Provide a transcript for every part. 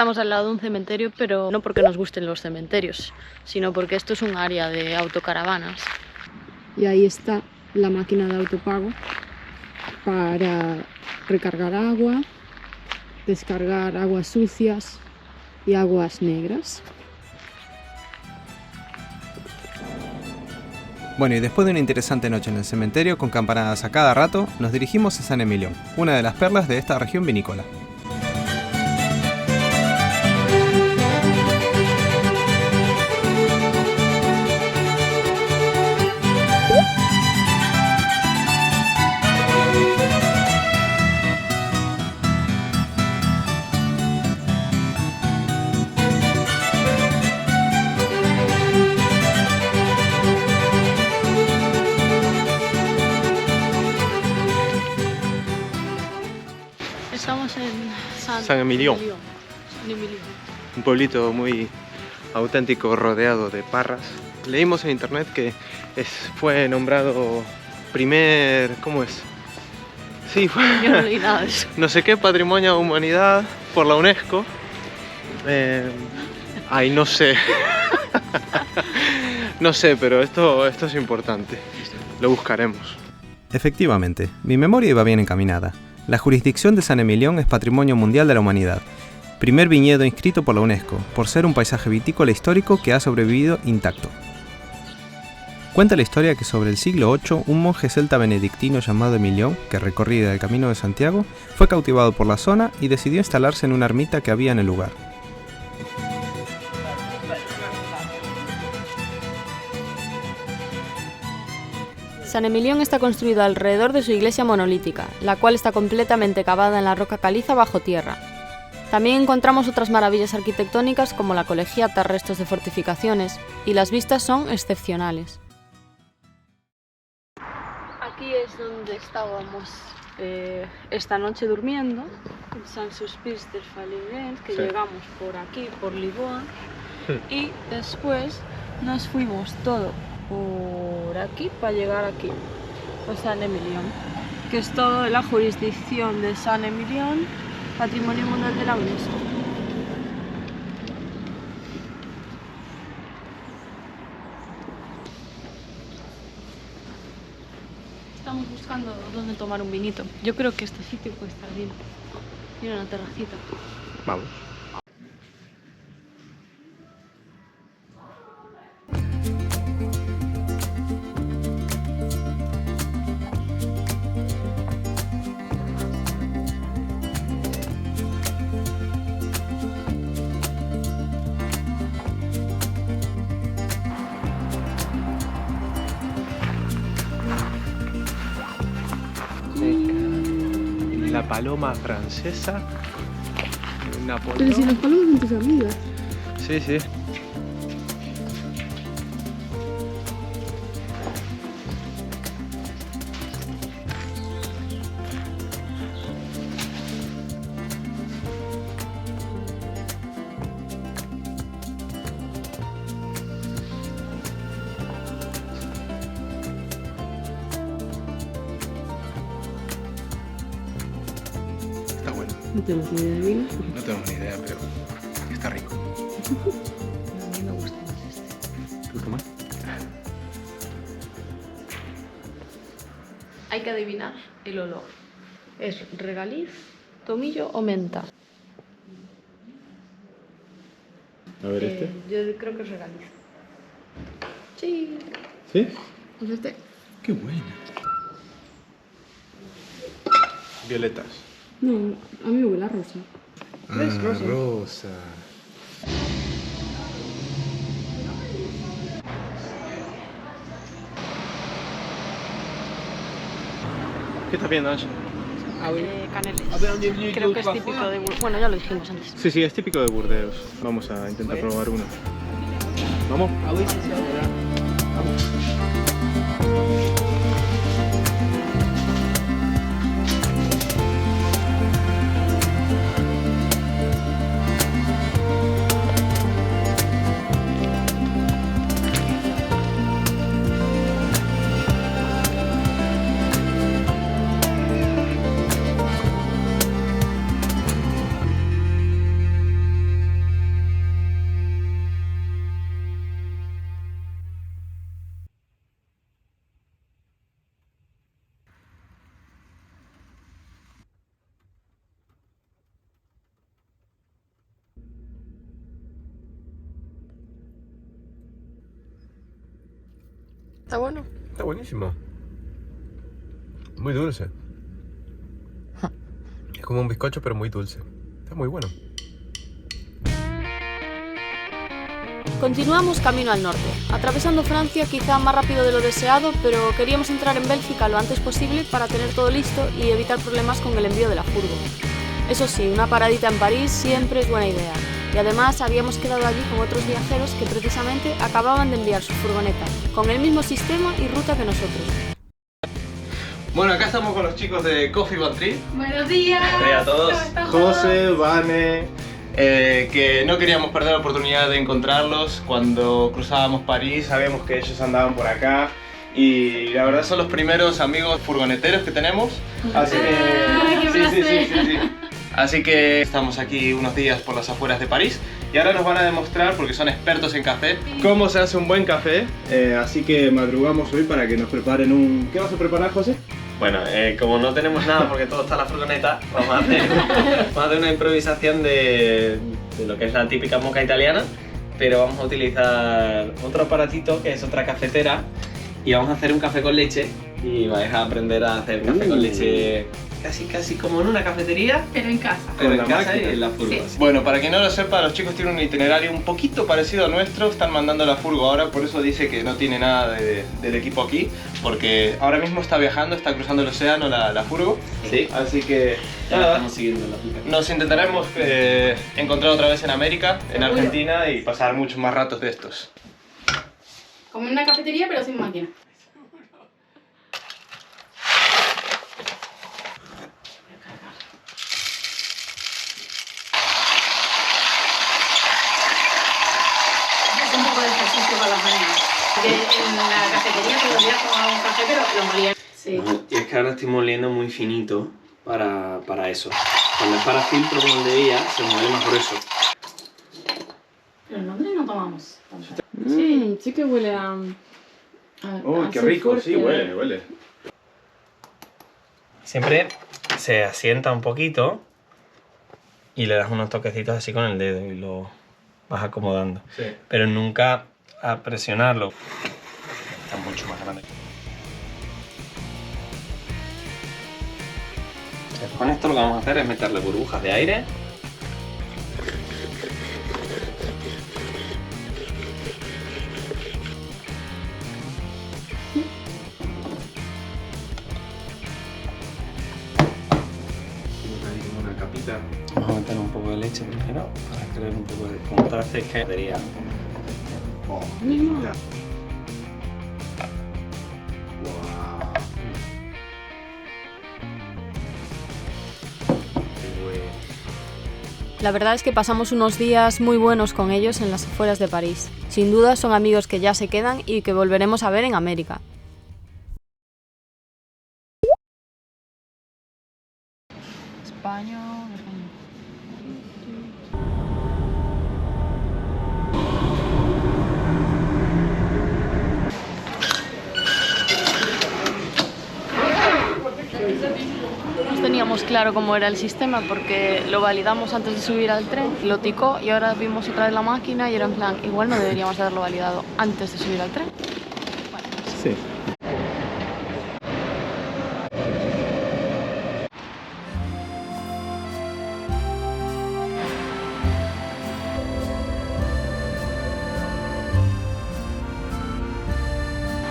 Estamos al lado de un cementerio, pero no porque nos gusten los cementerios, sino porque esto es un área de autocaravanas. Y ahí está la máquina de autopago para recargar agua, descargar aguas sucias y aguas negras. Bueno, y después de una interesante noche en el cementerio con campanadas a cada rato, nos dirigimos a San Emilión, una de las perlas de esta región vinícola. Estamos en San Emilión. San Emilión. Un pueblito muy auténtico rodeado de parras. Leímos en internet que fue nombrado primer... ¿cómo es? Sí, fue... Yo no leí nada de eso. no sé qué patrimonio de humanidad por la UNESCO. Ay, no sé. No sé, pero esto es importante. Lo buscaremos. Efectivamente, mi memoria iba bien encaminada. La jurisdicción de San Emilión es Patrimonio Mundial de la Humanidad. Primer viñedo inscrito por la UNESCO, por ser un paisaje vitícola histórico que ha sobrevivido intacto. Cuenta la historia que sobre el siglo VIII, un monje celta benedictino llamado Emilión, que recorría el Camino de Santiago, fue cautivado por la zona y decidió instalarse en una ermita que había en el lugar. San Emilión está construido alrededor de su iglesia monolítica, la cual está completamente cavada en la roca caliza bajo tierra. También encontramos otras maravillas arquitectónicas como la colegiata, restos de fortificaciones, y las vistas son excepcionales. Aquí es donde estábamos esta noche durmiendo, en Sant Sulpici dels Faliguers, que Sí. llegamos por aquí, por Lisboa, y después nos fuimos todo por aquí para llegar aquí, a San Emilión, que es todo la jurisdicción de San Emilión, Patrimonio Mundial de la UNESCO. Estamos buscando dónde tomar un vinito. Yo creo que este sitio puede estar bien. Tiene una terracita. Vamos. La paloma francesa. Napoleón. Pero si las palomas son tus amigas. Sí, sí. Está bueno. No tenemos ni idea de vino. No tengo ni idea, pero está rico. A mí me gusta más este. ¿Tú tomas? Hay que adivinar el olor. ¿Es regaliz, tomillo o menta? A ver este. Yo creo que es regaliz. Sí. ¿Sí? Pues este. Qué buena. Violetas. No, a mí me huele a rosa. ¿Ves? Rosa. Rosa. ¿Qué estás viendo, Ange? Caneles. Creo que es típico de... Bueno, ya lo dijimos antes. Sí, sí, es típico de Burdeos. Vamos a intentar probar uno. ¿Vamos? ¿Está bueno? Está buenísimo. Muy dulce. Es como un bizcocho, pero muy dulce. Está muy bueno. Continuamos camino al norte, atravesando Francia quizá más rápido de lo deseado, pero queríamos entrar en Bélgica lo antes posible para tener todo listo y evitar problemas con el envío de la furgo. Eso sí, una paradita en París siempre es buena idea. Y además habíamos quedado allí con otros viajeros que precisamente acababan de enviar su furgoneta, con el mismo sistema y ruta que nosotros. Bueno, acá estamos con los chicos de Coffee Van Tree. Buenos días. Hola a todos. ¿Cómo están José, Vane, que no queríamos perder la oportunidad de encontrarlos cuando cruzábamos París. Sabíamos que ellos andaban por acá y la verdad son los primeros amigos furgoneteros que tenemos. Así que sí. Así que estamos aquí unos días por las afueras de París y ahora nos van a demostrar, porque son expertos en café, cómo se hace un buen café. Así que madrugamos hoy para que nos preparen un... ¿Qué vas a preparar, José? Bueno, como no tenemos nada porque todo está en la furgoneta, vamos a hacer una improvisación de lo que es la típica moka italiana, pero vamos a utilizar otro aparatito que es otra cafetera y vamos a hacer un café con leche y vais a aprender a hacer café con leche casi como en una cafetería, Pero en casa. pero Con en la casa máquina. y en la furgo. Sí. Bueno, para quien no lo sepa, los chicos tienen un itinerario un poquito parecido al nuestro. Están mandando la furgo ahora, por eso dice que no tiene nada del equipo aquí, porque ahora mismo está viajando, está cruzando el océano la furgo. Sí, Así que ya la nada, estamos siguiendo en la aplicación. nos intentaremos encontrar otra vez en América, en Seguro. Argentina, y pasar muchos más ratos de estos. Como en una cafetería, pero sin máquina. Es un poco de ejercicio para las mañanas. Porque en la cafetería todos los días tomaba un café, pero lo molía. Sí. Y es que ahora estoy moliendo muy finito para eso. Cuando es para filtro como el de ella, se muele más grueso. Pero en Londres no tomamos tanto. Sí que huele a... Uy, qué así rico, fuerte. sí, huele. Siempre se asienta un poquito y le das unos toquecitos así con el dedo y lo vas acomodando. Sí. Pero nunca a presionarlo. Está mucho más grande. Con esto lo que vamos a hacer es meterle burbujas de aire. Una capita. Vamos a meter un poco de leche primero para crear un poco de contraste que sería. La verdad es que pasamos unos días muy buenos con ellos en las afueras de París. Sin duda son amigos que ya se quedan y que volveremos a ver en América. España. No teníamos claro cómo era el sistema porque lo validamos antes de subir al tren, lo ticó y ahora vimos otra vez la máquina y era en plan, igual no deberíamos haberlo validado antes de subir al tren. Sí.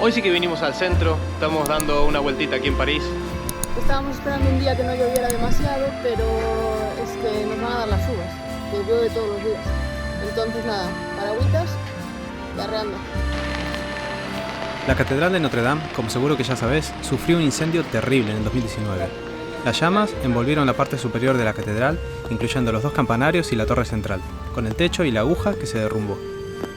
Hoy sí que vinimos al centro, estamos dando una vueltita aquí en París. Estábamos esperando un día que no lloviera demasiado, pero es que nos van a dar las uvas, que llueve todos los días. Entonces nada, paragüitas y arreando. La Catedral de Notre Dame, como seguro que ya sabés, sufrió un incendio terrible en el 2019. Las llamas envolvieron la parte superior de la catedral, incluyendo los dos campanarios y la torre central, con el techo y la aguja que se derrumbó.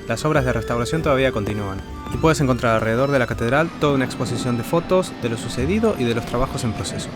Las obras de restauración todavía continúan, y puedes encontrar alrededor de la catedral toda una exposición de fotos de lo sucedido y de los trabajos en proceso.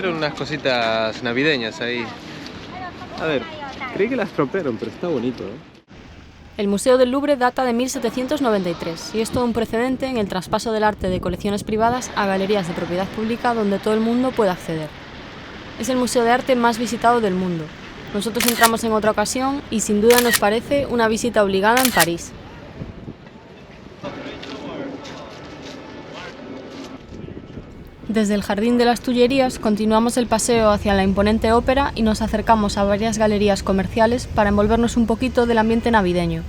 hicieron unas cositas navideñas ahí. A ver, creí que las estropearon, pero está bonito, ¿eh? El Museo del Louvre data de 1793 y es todo un precedente en el traspaso del arte de colecciones privadas a galerías de propiedad pública donde todo el mundo puede acceder. Es el museo de arte más visitado del mundo. Nosotros entramos en otra ocasión y sin duda nos parece una visita obligada en París. Desde el Jardín de las Tullerías continuamos el paseo hacia la imponente ópera y nos acercamos a varias galerías comerciales para envolvernos un poquito del ambiente navideño.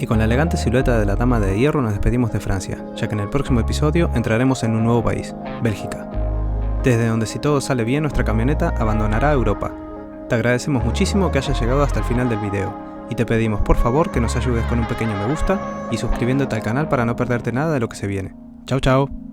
Y con la elegante silueta de la Dama de Hierro nos despedimos de Francia, ya que en el próximo episodio entraremos en un nuevo país, Bélgica, desde donde si todo sale bien nuestra camioneta abandonará Europa. Te agradecemos muchísimo que hayas llegado hasta el final del video, y te pedimos por favor que nos ayudes con un pequeño me gusta y suscribiéndote al canal para no perderte nada de lo que se viene. Chao chao.